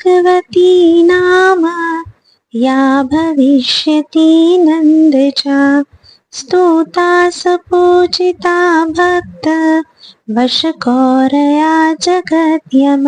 भगवती नाम या भविष्यति नंदजा स्तुता सुपूजिता भक्त वशकौरया जगद्यम।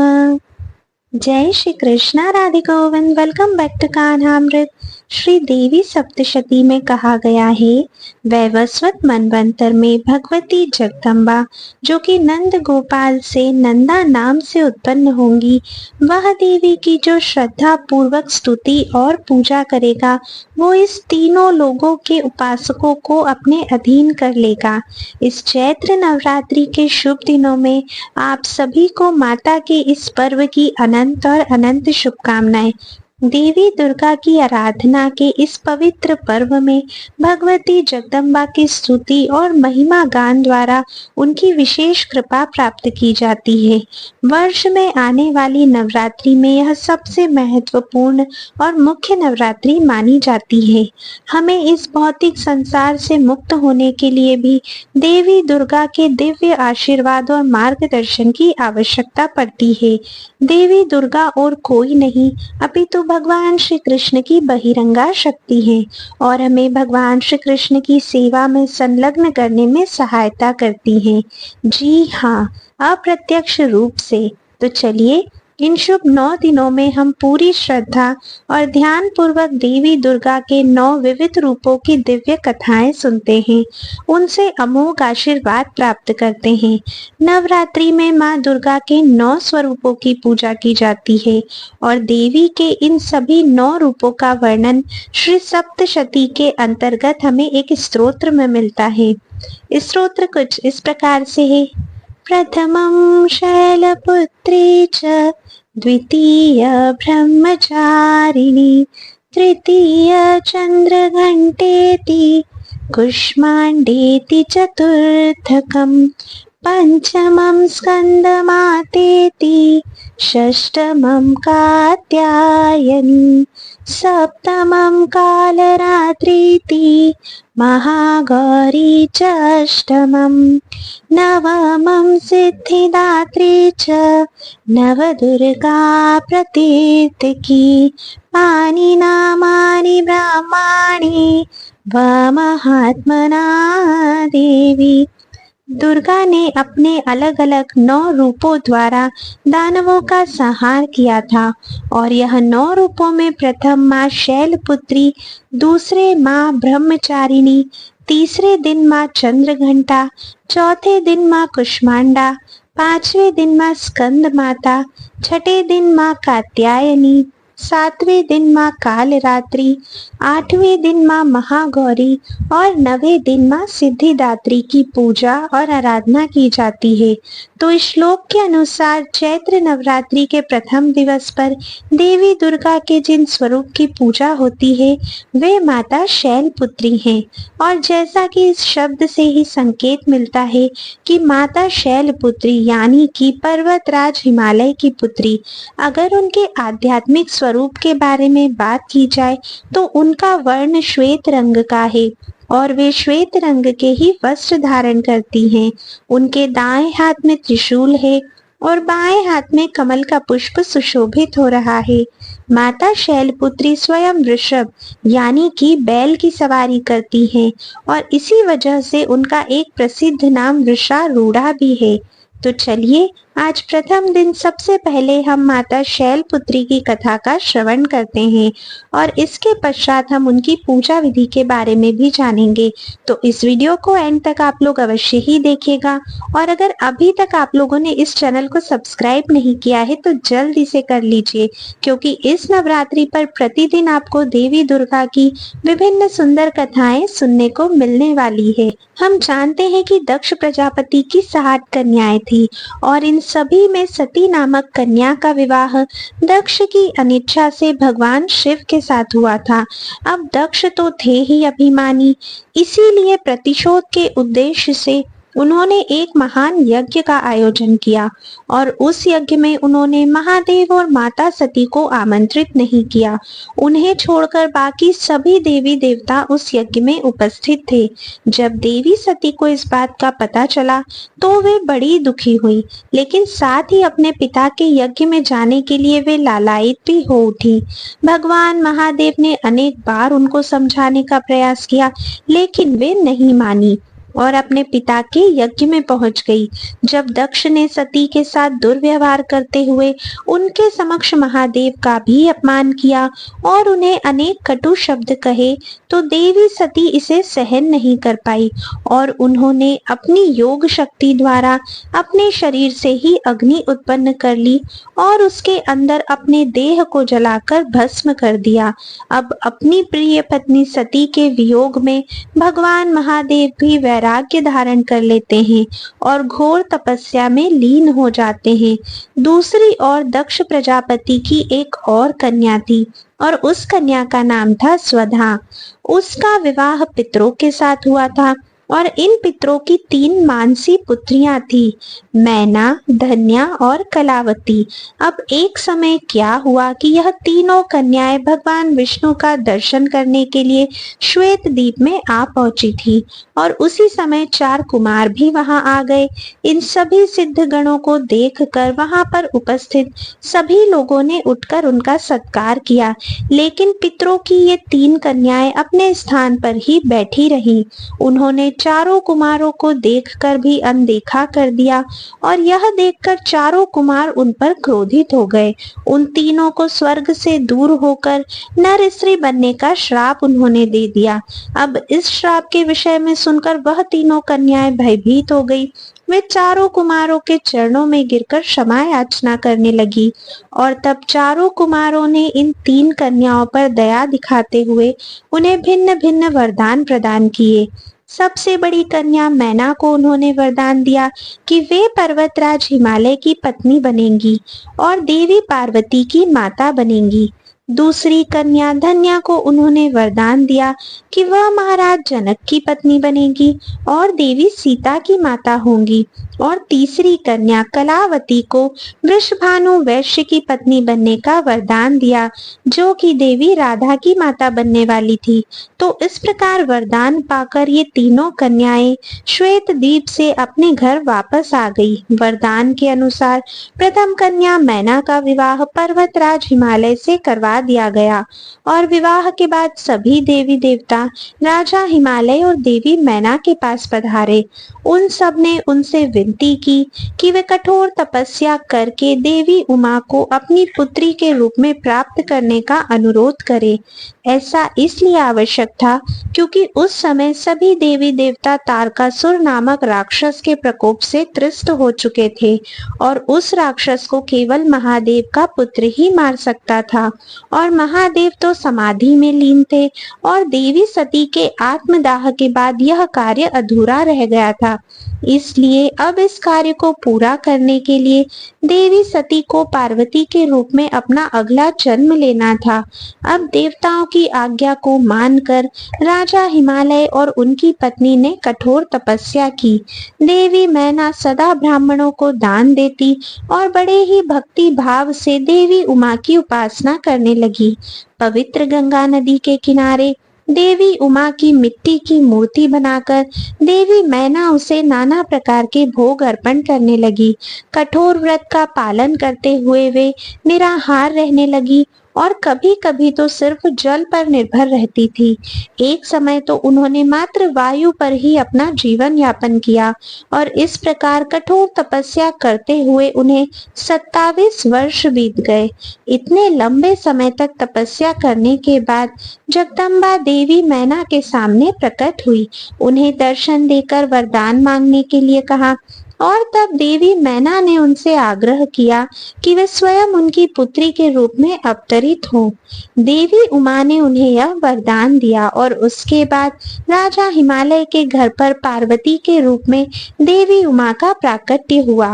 जय Shri Krishna Radhe Govind. Welcome back to Kanhamrit. Shri Devi Saptashati में कहा गया है, वैवस्वत मनवंतर में भगवती जगदम्बा जो कि नंद गोपाल से नंदा नाम से उत्पन्न होंगी, वह देवी की जो श्रद्धा पूर्वक स्तुति और पूजा करेगा वो इस तीनों लोगों के उपासकों को अपने अधीन कर लेगा। इस चैत्र नवरात्रि के शुभ दिनों में आप सभी को माता के इस पर्व की अनंत और अनंत शुभकामनाएं। देवी दुर्गा की आराधना के इस पवित्र पर्व में भगवती जगदम्बा की स्तुति और महिमा गान द्वारा उनकी विशेष कृपा प्राप्त की जाती है। वर्ष में आने वाली नवरात्रि में यह सबसे महत्वपूर्ण और मुख्य नवरात्रि मानी जाती है। हमें इस भौतिक संसार से मुक्त होने के लिए भी देवी दुर्गा के दिव्य आशीर्वाद और मार्गदर्शन की आवश्यकता पड़ती है। देवी दुर्गा और कोई नहीं अपितु भगवान श्री कृष्ण की बहिरंगा शक्ति है और हमें भगवान श्री कृष्ण की सेवा में संलग्न करने में सहायता करती हैं। जी हाँ, अप्रत्यक्ष रूप से। तो चलिए इन शुभ 9 दिनों में हम पूरी श्रद्धा और ध्यान पूर्वक देवी दुर्गा के 9 विविध रूपों की दिव्य कथाएं सुनते हैं, उनसे अमोघ आशीर्वाद प्राप्त करते हैं। नवरात्रि में माँ दुर्गा के 9 स्वरूपों की पूजा की जाती है और देवी के इन सभी 9 रूपों का वर्णन श्री सप्तशती के अंतर्गत हमें एक स्तोत्र में मिलता है। स्तोत्र कुछ इस प्रकार से है। प्रथमं शैलपुत्री च द्वितीय ब्रह्मचारिणी तृतीय चंद्रघंटेति कुष्मांडेति चतुर्थकं पंचमं स्कंदमातेति षष्ठमं कात्यायनी सप्तमं कालरात्रीति महागौरी च अष्टमं नवमं सिद्धिदात्री च नवदुर्गा प्रतीर्तिकी पानि नामानि ब्रह्माणि वमहात्मना देवी। दुर्गा ने अपने अलग अलग 9 रूपों द्वारा दानवों का संहार किया था और यह 9 रूपों में प्रथम माँ शैलपुत्री, दूसरे माँ ब्रह्मचारिणी, तीसरे दिन माँ चंद्रघंटा, चौथे दिन माँ कुष्मांडा, 5वें दिन माँ स्कंद माता, छठे दिन माँ कात्यायनी, 7वें दिन माँ कालरात्रि, 8वें दिन माँ महागौरी और 9वें दिन माँ सिद्धिदात्री की पूजा और आराधना की जाती है। तो इस श्लोक के अनुसार चैत्र नवरात्रि के प्रथम दिवस पर देवी दुर्गा के जिन स्वरूप की पूजा होती है वे माता शैलपुत्री हैं और जैसा कि इस शब्द से ही संकेत मिलता है कि माता शैलपुत्री यानी कि पर्वतराज हिमालय की पुत्री। अगर उनके आध्यात्मिक स्वरूप के बारे में बात की जाए तो उनका वर्ण श्वेत रंग का है और वे श्वेत रंग के ही वस्त्र धारण करती हैं। उनके दाएं हाथ में त्रिशूल है और बाएं हाथ में कमल का पुष्प सुशोभित हो रहा है। माता शैलपुत्री स्वयं वृषभ यानी कि बैल की सवारी करती हैं और इसी वजह से उनका एक प्रसिद्ध नाम वृषारूढ़ा भी है। तो चलिए आज प्रथम दिन सबसे पहले हम माता शैलपुत्री की कथा का श्रवण करते हैं और इसके पश्चात हम उनकी पूजा विधि के बारे में भी जानेंगे। तो इस वीडियो को एंड तक आप लोग अवश्य ही देखिएगा और अगर अभी तक आप लोगों ने इस चैनल को सब्सक्राइब नहीं किया है तो जल्दी से कर लीजिए, क्योंकि इस नवरात्रि पर प्रतिदिन आपको देवी दुर्गा की विभिन्न सुंदर कथाएं सुनने को मिलने वाली है। हम जानते हैं कि दक्ष प्रजापति की 60 कन्याएं थी और इन सभी में सती नामक कन्या का विवाह दक्ष की अनिच्छा से भगवान शिव के साथ हुआ था। अब दक्ष तो थे ही अभिमानी, इसीलिए प्रतिशोध के उद्देश्य से उन्होंने एक महान यज्ञ का आयोजन किया और उस यज्ञ में उन्होंने महादेव और माता सती को आमंत्रित नहीं किया। उन्हें छोड़कर बाकी सभी देवी देवता उस यज्ञ में उपस्थित थे। जब देवी सती को इस बात का पता चला तो वे बड़ी दुखी हुई, लेकिन साथ ही अपने पिता के यज्ञ में जाने के लिए वे लालायित भी हो उठी। भगवान महादेव ने अनेक बार उनको समझाने का प्रयास किया, लेकिन वे नहीं मानी और अपने पिता के यज्ञ में पहुंच गई। जब दक्ष ने सती के साथ दुर्व्यवहार करते हुए उनके समक्ष महादेव का भी अपमान किया और उन्हें अनेक कटु शब्द कहे, तो देवी सती इसे सहन नहीं कर पाई और उन्होंने अपनी योग शक्ति द्वारा अपने शरीर से ही अग्नि उत्पन्न कर ली और उसके अंदर अपने देह को जलाकर भस्म कर दिया। अब अपनी प्रिय पत्नी सती के वियोग में भगवान महादेव भी वैराग्य धारण कर लेते हैं और घोर तपस्या में लीन हो जाते हैं। दूसरी ओर दक्ष प्रजापति की एक और कन्या थी और उस कन्या का नाम था स्वधा। उसका विवाह पितरों के साथ हुआ था और इन पितरों की 3 मानसी पुत्रियां थी, मैना, धन्या और कलावती। अब एक समय क्या हुआ कि यह तीनों कन्याएं भगवान विष्णु का दर्शन करने के लिए श्वेत द्वीप में आ पहुंची थी और उसी समय 4 कुमार भी वहां आ गए। इन सभी सिद्ध गणों को देखकर वहां पर उपस्थित सभी लोगों ने उठकर उनका सत्कार किया, लेकिन पितरों की ये 3 कन्याएं अपने स्थान पर ही बैठी रहीं। उन्होंने चारों कुमारों को देखकर भी अनदेखा कर दिया और यह देखकर चारों कुमार उन पर क्रोधित हो गए। उन तीनों को स्वर्ग से दूर होकर नर स्त्री बनने का श्राप उन्होंने दे दिया। अब इस श्राप के विषय में सुनकर वह तीनों कन्याएं भयभीत हो गई। वे चारों कुमारों के चरणों में गिरकर क्षमा याचना करने लगी और तब चारों कुमारों ने इन 3 कन्याओं पर दया दिखाते हुए उन्हें भिन्न भिन्न वरदान प्रदान किए। सबसे बड़ी कन्या मैना को उन्होंने वरदान दिया कि वे पर्वतराज हिमालय की पत्नी बनेंगी और देवी पार्वती की माता बनेंगी। दूसरी कन्या धन्या को उन्होंने वरदान दिया कि वह महाराज जनक की पत्नी बनेगी और देवी सीता की माता होंगी। और तीसरी कन्या कलावती को वृषभानु वैश्य की पत्नी बनने का वरदान दिया, जो कि देवी राधा की माता बनने वाली थी। तो इस प्रकार वरदान पाकर ये तीनों कन्याएं श्वेत द्वीप से अपने घर वापस आ गई। वरदान के अनुसार प्रथम कन्या मैना का विवाह पर्वतराज हिमालय से करवा दिया गया और विवाह के बाद सभी देवी देवता राजा हिमालय और देवी मैना के पास पधारे। उन सब ने उनसे विनती की कि वे कठोर तपस्या करके देवी उमा को अपनी पुत्री के रूप में प्राप्त करने का अनुरोध करें। ऐसा इसलिए आवश्यक था क्योंकि उस समय सभी देवी देवता तारकासुर नामक राक्षस के प्रकोप से त्रस्त हो चुके थे और उस राक्षस को केवल महादेव का पुत्र ही मार सकता था और महादेव तो समाधि में लीन थे और देवी सती के आत्मदाह के बाद यह कार्य अधूरा रह गया था। इसलिए अब इस कार्य को पूरा करने के लिए देवी सती को पार्वती के रूप में अपना अगला जन्म लेना था। अब देवताओं की आज्ञा को मानकर राजा हिमालय और उनकी पत्नी ने कठोर तपस्या की। देवी मैना सदा ब्राह्मणों को दान देती और बड़े ही भक्ति भाव से देवी उमा की उपासना करने लगी। पवित्र गंगा नदी के किनारे देवी उमा की मिट्टी की मूर्ति बनाकर देवी मैना उसे नाना प्रकार के भोग अर्पण करने लगी। कठोर व्रत का पालन करते हुए वे निराहार रहने लगी और कभी कभी तो सिर्फ जल पर निर्भर रहती थी। एक समय तो उन्होंने मात्र वायु पर ही अपना जीवन यापन किया और इस प्रकार कठोर तपस्या करते हुए उन्हें 27 वर्ष बीत गए। इतने लंबे समय तक तपस्या करने के बाद जगदम्बा देवी मैना के सामने प्रकट हुई। उन्हें दर्शन देकर वरदान मांगने के लिए कहा और तब देवी मैना ने उनसे आग्रह किया कि वे स्वयं उनकी पुत्री के रूप में अवतरित हों। देवी उमा ने उन्हें यह वरदान दिया और उसके बाद राजा हिमालय के घर पर पार्वती के रूप में देवी उमा का प्राकट्य हुआ।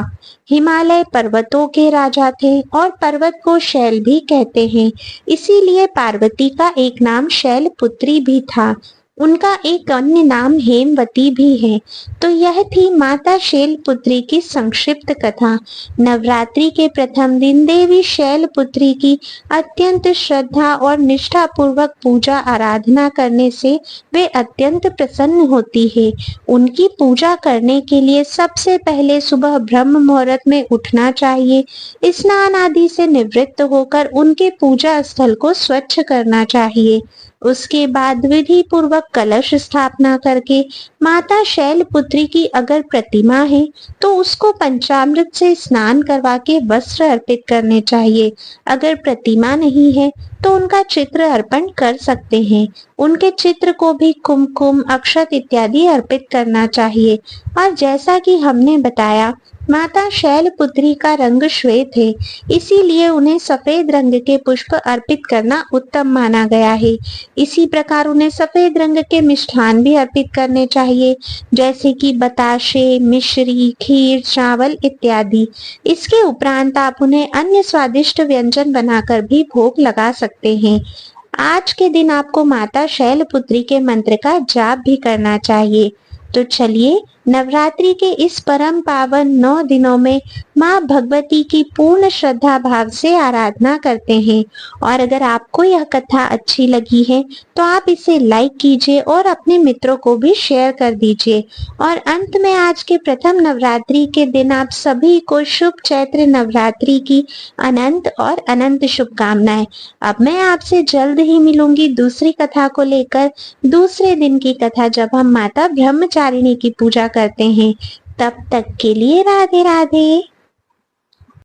हिमालय पर्वतों के राजा थे और पर्वत को शैल भी कहते हैं, इसीलिए पार्वती का एक नाम शैलपुत्री भी था। उनका एक अन्य नाम हेमवती भी है। तो यह थी माता शैलपुत्री की संक्षिप्त कथा। नवरात्रि के प्रथम दिन देवी शैलपुत्री की अत्यंत श्रद्धा और निष्ठा पूर्वक पूजा आराधना करने से वे अत्यंत प्रसन्न होती है। उनकी पूजा करने के लिए सबसे पहले सुबह ब्रह्म मुहूर्त में उठना चाहिए। स्नान आदि से निवृत्त होकर उनके पूजा स्थल को स्वच्छ करना चाहिए। उसके बाद विधि पूर्वक कलश स्थापना करके माता शैलपुत्री की अगर प्रतिमा है तो उसको पंचामृत से स्नान करवा के वस्त्र अर्पित करने चाहिए। अगर प्रतिमा नहीं है तो उनका चित्र अर्पण कर सकते हैं। उनके चित्र को भी कुमकुम, अक्षत इत्यादि अर्पित करना चाहिए। और जैसा कि हमने बताया, माता शैलपुत्री का रंग श्वेत है, इसीलिए उन्हें सफेद रंग के पुष्प अर्पित करना उत्तम माना गया है। इसी प्रकार उन्हें सफेद रंग के मिष्ठान भी अर्पित करने चाहिए, जैसे कि बताशे, मिश्री, खीर, चावल इत्यादि। इसके उपरांत आप उन्हें अन्य स्वादिष्ट व्यंजन बनाकर भी भोग लगा सकते हैं। आज के दिन आपको माता शैलपुत्री के मंत्र का जाप भी करना चाहिए। तो चलिए, नवरात्रि के इस परम पावन 9 दिनों में माँ भगवती की पूर्ण श्रद्धा भाव से आराधना करते हैं। और अगर आपको यह कथा अच्छी लगी है तो आप इसे लाइक कीजिए और अपने मित्रों को भी शेयर कर दीजिए। और अंत में आज के प्रथम नवरात्रि के दिन आप सभी को शुभ चैत्र नवरात्रि की अनंत और अनंत शुभकामनाएं। अब मैं आपसे जल्द ही मिलूंगी दूसरी कथा को लेकर, दूसरे दिन की कथा जब हम माता ब्रह्मचारिणी की पूजा करते हैं। तब तक के लिए राधे राधे।